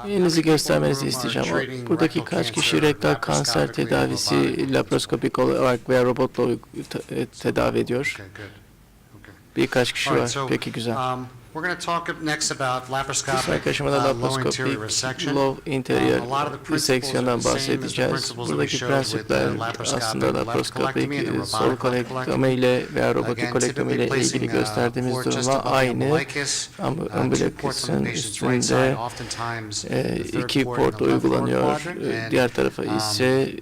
Elinizi göstermenizi isteyeceğim. Buradaki kaç kişi rektal kanser tedavisi laparoskopik olarak veya robotla tedavi ediyor? Birkaç kişi var. Peki, güzel. Sonraki aşamada laparoskopik low interior diseksiyondan bahsedeceğiz. Buradaki prensipler aslında laparoskopik sol kolektomi ile veya robotik kolektomi ile ilgili gösterdiğimiz durumla aynı. Ama umbiliküsün üstünde iki port uygulanıyor. Diğer tarafa ise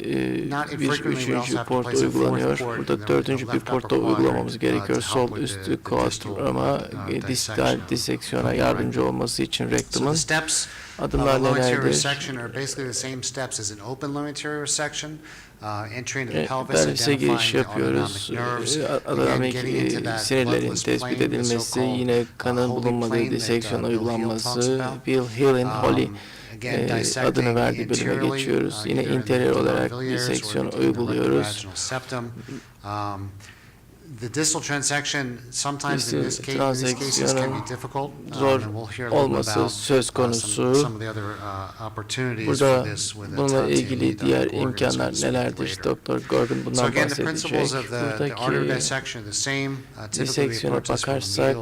bir üçüncü port uygulanıyor. Burada dördüncü bir portta uygulamamız gerekiyor. Sol üstü koatrama distal diseksiyona yardımcı olması için rektumun adımlar nelerdir? Pelvise giriş yapıyoruz. Adamik sinirlerin tespit edilmesi, yine kanın bulunmadığı diseksiyon uygulanması, Bill Hill'in Holy adını verdiği bölüme geçiyoruz. Yine interior olarak diseksiyon uyguluyoruz. Transeksiyonun zor olması söz konusu. Burada bununla ilgili diğer imkanlar nelerdir? Doktor Gordon bundan bahsedecek. Buradaki diseksiyona bakarsak,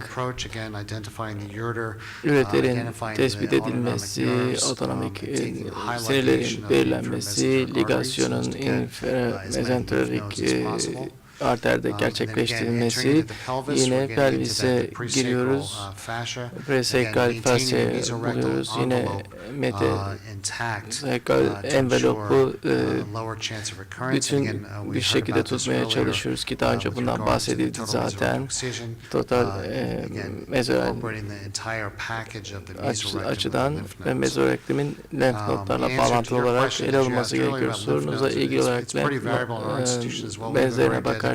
üreterin tespit edilmesi, otonomik sinirlerin belirlenmesi, ligasyonun inframezenterik arterde gerçekleştirilmesi, yine pelvise giriyoruz, presakral fasya buluyoruz, yine metasekral envelopu bütün bir şekilde tutmaya çalışıyoruz ki daha önce bundan bahsedildi zaten. Total mezoral açıdan ve mezorektimin lenf notlarla bağlantılı olarak ele alınması gerekiyor. Sorunuzla ilgili olarak lenf benzerine bakarsak,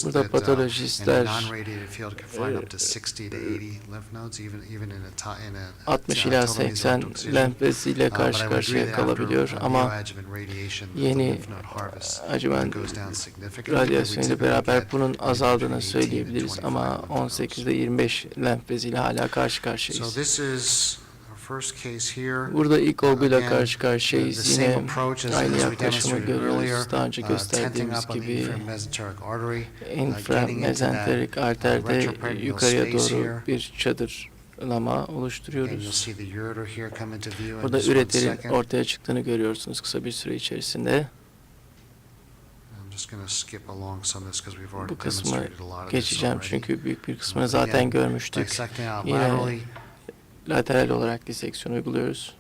burada patolojistler 60 ila 80 lenf beziyle karşı karşıya kalabiliyor ama yeni adjuvant radyasyon ile beraber bunun azaldığını söyleyebiliriz ama 18'de 25 lenf beziyle hala karşı karşıyayız. Burada ilk olguyla karşı karşıyayız. Yine aynı yaklaşımı görüyoruz. Daha önce gösterdiğimiz gibi inframezenterik arterde yukarıya doğru bir çadırlama oluşturuyoruz. Burada üreterin ortaya çıktığını görüyorsunuz kısa bir süre içerisinde. Bu kısmı geçeceğim çünkü büyük bir kısmını zaten görmüştük. Yine lateral olarak diseksiyon uyguluyoruz.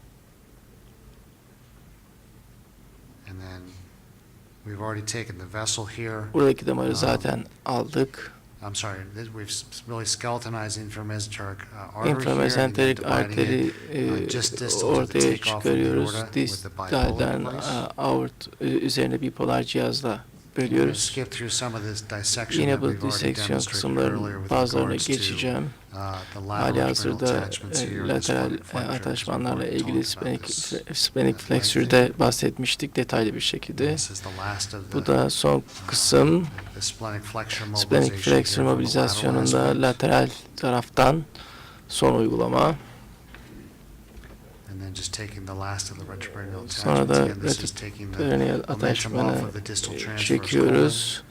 Buradaki damarı zaten aldık. İnframezenterik arteri ortaya çıkarıyoruz. Distalden aort üzerine bipolar cihazla bölüyoruz. Yine bu diseksiyon kısımlarının bazılarına geçeceğim. Halihazırda lateral ataşmanlarla ilgili splenik flexür'de bahsetmiştik detaylı bir şekilde. Bu da son kısım. Splenik flexür mobilizasyonunda lateral taraftan son uygulama. Sonra da retroperitoneal ataşmanı çekiyoruz.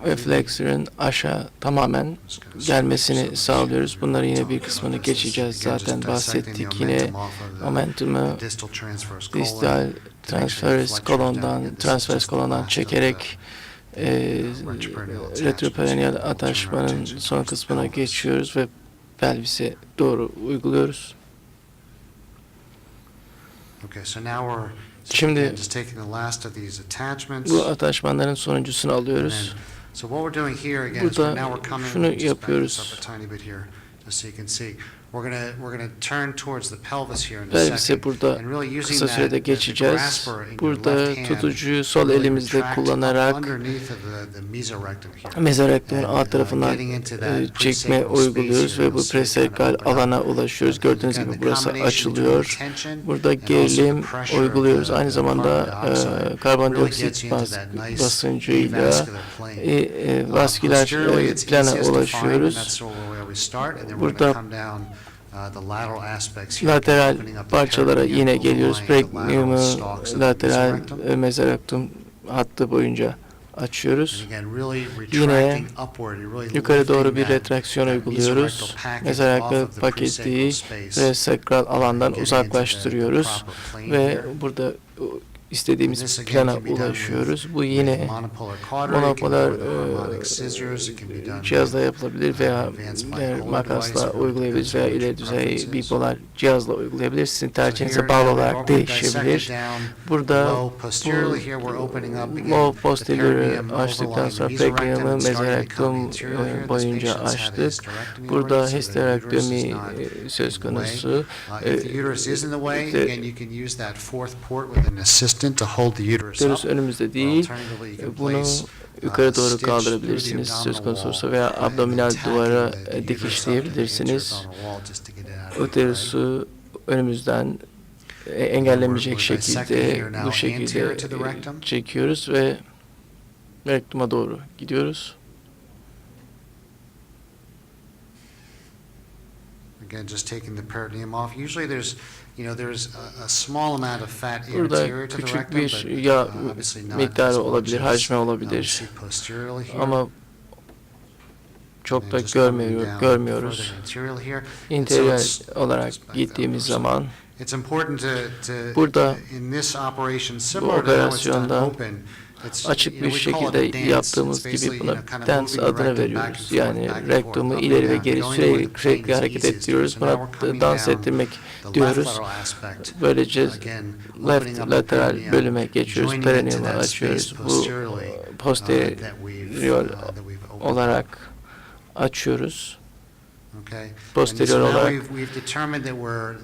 Ve flexörün aşağı tamamen gelmesini sağlıyoruz. Bunları yine bir kısmını geçeceğiz. Zaten bahsettik. Yine momentumu distal transvers kolondan çekerek retroperitoneal ataşmanın son kısmına geçiyoruz ve pelvise doğru uyguluyoruz. Şimdi bu ataşmanların sonuncusunu alıyoruz. Burada şunu yapıyoruz. Pelvise burada kısa sürede geçeceğiz. Burada tutucuyu sol elimizde kullanarak mezorektumun alt tarafından çekme uyguluyoruz ve bu presakral alana ulaşıyoruz. Gördüğünüz gibi burası açılıyor. Burada gerilim uyguluyoruz. Aynı zamanda karbondioksit basıncıyla vasküler plana ulaşıyoruz. Burada lateral parçalara yine geliyoruz. Perineum'u lateral mezorektum hattı boyunca açıyoruz. Yine yukarı doğru bir retraksiyon uyguluyoruz. Mezorektal paketi presakral alandan uzaklaştırıyoruz ve burada istediğimiz plana ulaşıyoruz. Bu yine monopolar cihazla yapılabilir veya makasla uygulayabiliriz veya ileri düzey bipolar cihazla uygulayabiliriz. Sizin tercihinize bağlı olarak değişebilir. Burada low posterior'ı açtıktan sonra perineum'u mezorektum boyunca açtık. Burada histerektomi söz konusu. Uterus önümüzde değil. Bunu yukarı doğru kaldırabilirsiniz söz konusu olursa veya abdominal duvara dikişleyebilirsiniz. Uterusu önümüzden engellemeyecek şekilde bu şekilde çekiyoruz ve rektuma doğru gidiyoruz. Again, just taking the peritoneum off. Usually there's a small amount of fat anterior Burada to the küçük rectum, bir yağ miktarı olabilir, hacmi olabilir. Ama çok da görmüyoruz. İnteriyel olarak gittiğimiz zaman burada bu operasyonda açık bir şekilde yaptığımız gibi buna dance adını veriyoruz. Yani rektumu ileri ve geri sürekli hareket ettiriyoruz. Buna dans ettirmek diyoruz. Böylece left lateral bölüme geçiyoruz. Perineum'u açıyoruz. Bu posterior olarak açıyoruz. Posterior olarak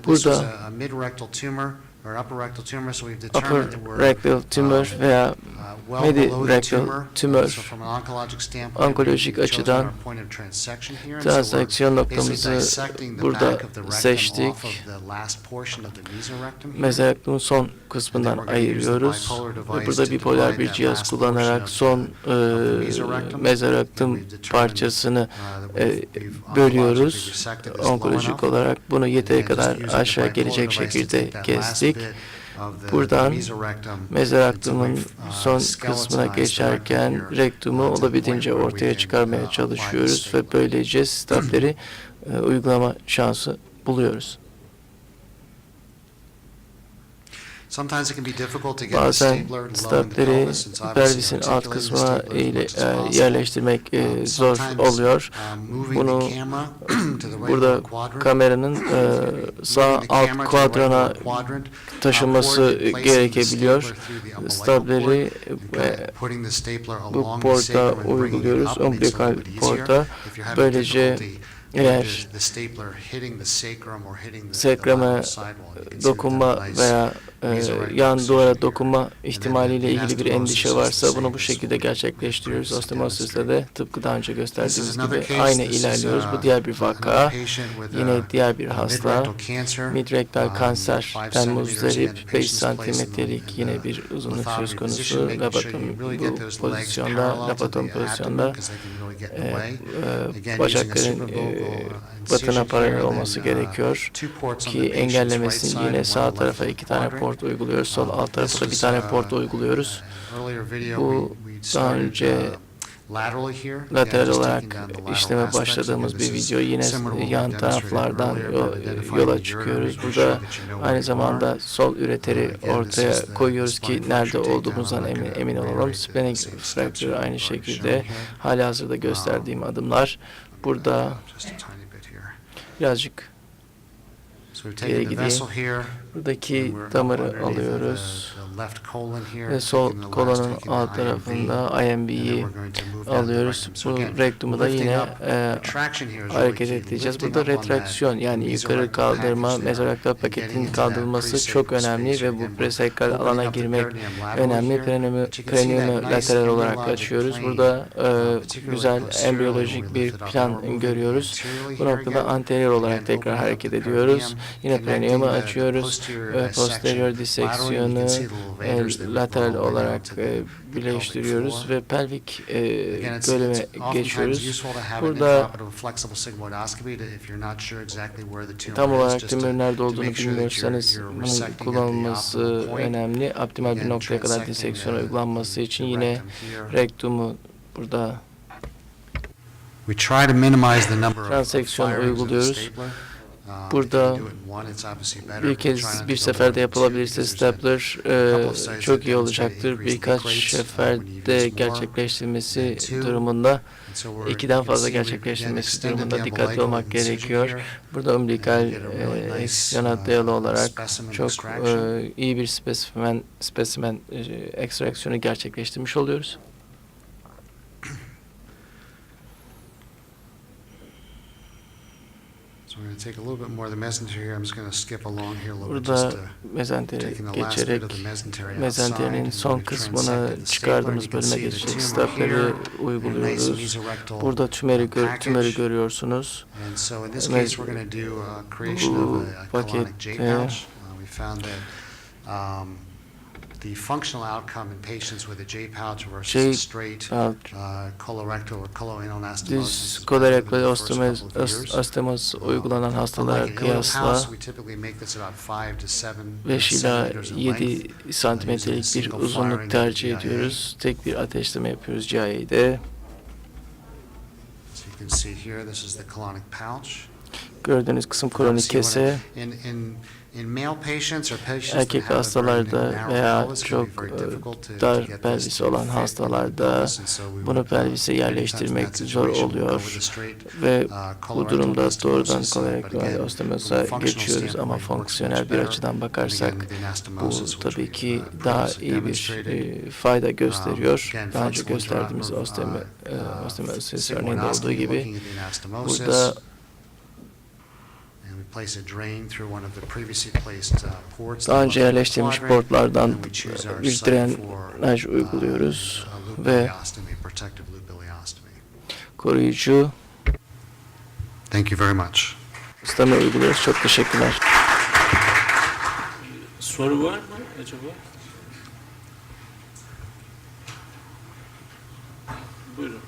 burada upper rectal tumor veya midi-rectal tumor onkolojik açıdan transaksiyon noktamızı burada seçtik. Mezorektumun son kısmından ayırıyoruz. Ve burada bipolar bir cihaz kullanarak son mezorektum parçasını bölüyoruz. Onkolojik olarak bunu yeteri kadar aşağı gelecek şekilde kestik. Buradan mezorektumun son kısmına geçerken rektumu olabildiğince ortaya çıkarmaya çalışıyoruz ve böylece stapleri uygulama şansı buluyoruz. Bazen stapleri pelvisin alt kısmına yerleştirmek zor oluyor. Bunu burada kameranın sağ alt kuadrana taşınması gerekebiliyor. Stapleri bu porta uyguluyoruz, umbilikal porta. Böylece eğer sekrama dokunma veya yan duvara dokunma ihtimaliyle ilgili bir endişe varsa bunu bu şekilde gerçekleştiriyoruz. Ostemosis'te de tıpkı daha önce gösterdiğimiz gibi aynı ilerliyoruz. Bu diğer bir vaka. Yine diğer bir hasta. Midrektal kanserden muzdarip 5 santimetrelik yine bir uzunluk söz konusu. Lapatom pozisyonda bacakların batına paralel olması gerekiyor ki engellemesin. Yine sağ tarafa 2 tane port uyguluyoruz. Sol alt tarafa da 1 tane port uyguluyoruz. Bu daha önce lateral olarak işleme başladığımız bir video. Yine yan taraflardan yola çıkıyoruz. Burada aynı zamanda sol üreteri ortaya koyuyoruz ki nerede olduğumuzdan emin olalım. Splenic fracture aynı şekilde halihazırda gösterdiğim adımlar. Burada birazcık geri gideyim. Buradaki damarı alıyoruz ve sol kolonun alt tarafında IMB'yi alıyoruz. Bu rektumu da yine hareket edeceğiz. Burada retraksiyon yani yukarı kaldırma, mezorektal paketin kaldırılması çok önemli ve bu presakral alana girmek önemli. Perineum'u lateral olarak açıyoruz. Burada güzel embriyolojik bir plan görüyoruz. Bu noktada anterior olarak tekrar hareket ediyoruz. Yine perineumu açıyoruz. Posterior diseksiyonu lateral olarak birleştiriyoruz ve pelvik bölüme geçiyoruz. Burada tam olarak tümörün nerede olduğunu bilmiyorsanız bunun kullanılması önemli. Optimal bir noktaya kadar diseksiyon uygulanması için yine rektumu burada transeksiyon uyguluyoruz. Burada bir seferde yapılabilirse stapler çok iyi olacaktır. Birkaç seferde gerçekleştirilmesi durumunda, 2'den fazla gerçekleştirilmesi durumunda dikkatli olmak gerekiyor. Burada umbilikal eksisyona dayalı olarak çok iyi bir spesimen ekstraksiyonu gerçekleştirmiş oluyoruz. Burada mezenteri geçerek mezenterinin son kısmını çıkardığımız bölüme geçecek stapleri uyguluyoruz. Burada tümörü görüyorsunuz. Bu pakette the functional outcome in patients with a J pouch versus a straight colorectal or coloanal anastomosis. Düz kolorektal osteomoz uygulanan hastalara kıyasla 5 ila 7 santimetrelik bir uzunluk tercih ediyoruz. Tek bir ateşleme yapıyoruz GIA'de. Gördüğünüz kısım kolonik kese. Erkek hastalarda veya çok dar pelvisi olan hastalarda bunu pelvise yerleştirmek zor oluyor ve bu durumda doğrudan kolorektal osteomoza geçiyoruz, ama fonksiyonel bir açıdan bakarsak bu tabii ki daha iyi bir fayda gösteriyor. Daha önce gösterdiğimiz osteomozis örneğinde olduğu gibi burada daha önce yerleştirilmiş portlardan bir drenaj uyguluyoruz ve koruyucu sistemi uyguluyoruz. Çok teşekkürler. Soru var mı acaba? Buyurun.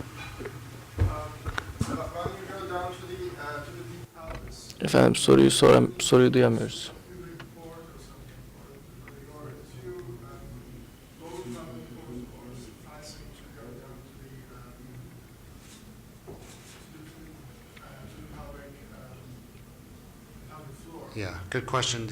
Efendim soruyu duyamıyoruz. Yeah, good question.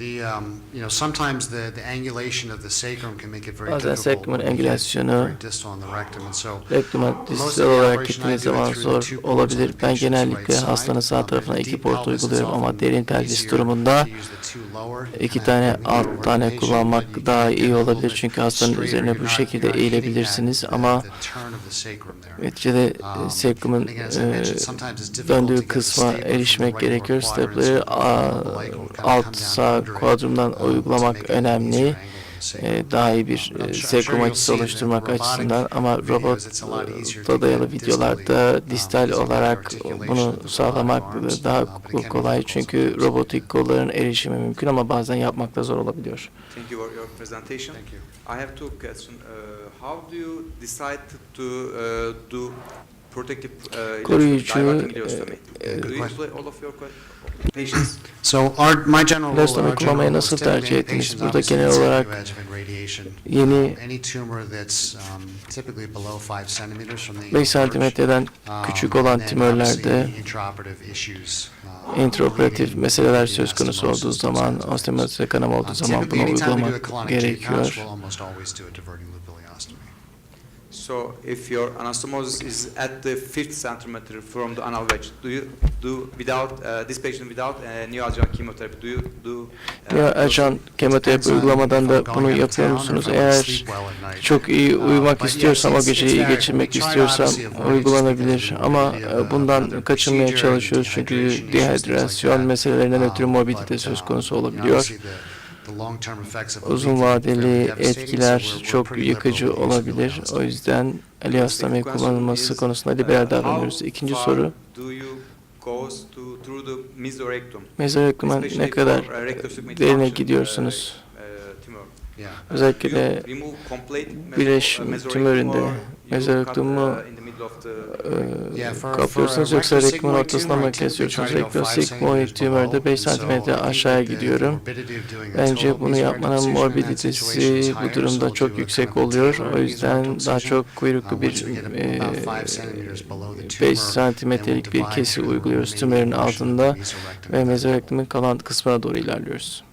Sometimes the angulation of the sacrum can make it very Bazen difficult. sekrumun angülasyonu Distal on the rectum, and so rektuma distal olarak gittiğiniz zaman zor olabilir. Ben genellikle hastanın sağ tarafına 2 port uyguluyorum, ama derin pelvis durumunda 2 tane alt tane kullanmak daha iyi olabilir. Çünkü hastanın üzerine bu şekilde eğilebilirsiniz, ama neticede sekrumun döndüğü kısma erişmek gerekiyor. Stepleri alt sağ kuadrumdan uygulamak önemli. Daha iyi bir sekrum açısı oluşturmak açısından, ama robota dayalı videolarda distal olarak bunu sağlamak daha kolay, çünkü robotik kolların erişimi mümkün, ama bazen yapmak da zor olabiliyor. Thank you for your presentation. I have two questions. How do you decide to do protective koruyucu ilaçlama kullanmayı nasıl tercih ettiniz? Burada genel olarak yeni 5 santimetreden küçük olan tümörlerde intraoperatif meseleler söz konusu olduğu zaman, osteomozise kanama olduğu zaman bunu uygulamak gerekiyor. So, if your anastomosis is at the 5th centimeter from the anal wedge, do you do without this patient without neoadjuvant chemotherapy? Do you do? Neoadjuvant kemoterapi uygulamadan da bunu yapıyor musunuz? Eğer çok iyi uyumak istiyorsam, o geceyi iyi geçirmek istiyorsam uygulanabilir. Ama bundan kaçınmaya çalışıyoruz, çünkü dehidrasyon meselelerinden ötürü morbidite söz konusu olabiliyor. Uzun vadeli etkiler çok yıkıcı olabilir. O yüzden ileostomi kullanılması konusunda liberal davranıyoruz. İkinci soru. goes through the mesorectum. Mezorektuma Especially ne kadar for, rectus sigmoid derine function, gidiyorsunuz? Tumor. Yeah. Özellikle Remove complete bileş mesorectum tümöründe or you mezorektumu cut, in the middle of the Yeah, for kapıyorsunuz a yoksa rectus rektumun sigmoid ortasına tumor, I mı typically try kesiyorsunuz? to go 5 Rektosigmoid centimeters tümörde below. 5 And so santimetre I think aşağıya that the gidiyorum. morbidity of doing a Bence total bunu yapmanın mesorectal excision in that morbiditesi situation is bu higher, so durumda we'll çok do a yüksek kind of a oluyor. tapered O yüzden mesorectal daha excision. çok kuyruklu Once we bir get about 5 centimeters below the 5 tumor, santimetrelik then bir we'll divide kesi through the uyguluyoruz remaining tümörün portion of the altında mesorectum ve in the middle. mezorektumun kalan kısmına doğru ilerliyoruz.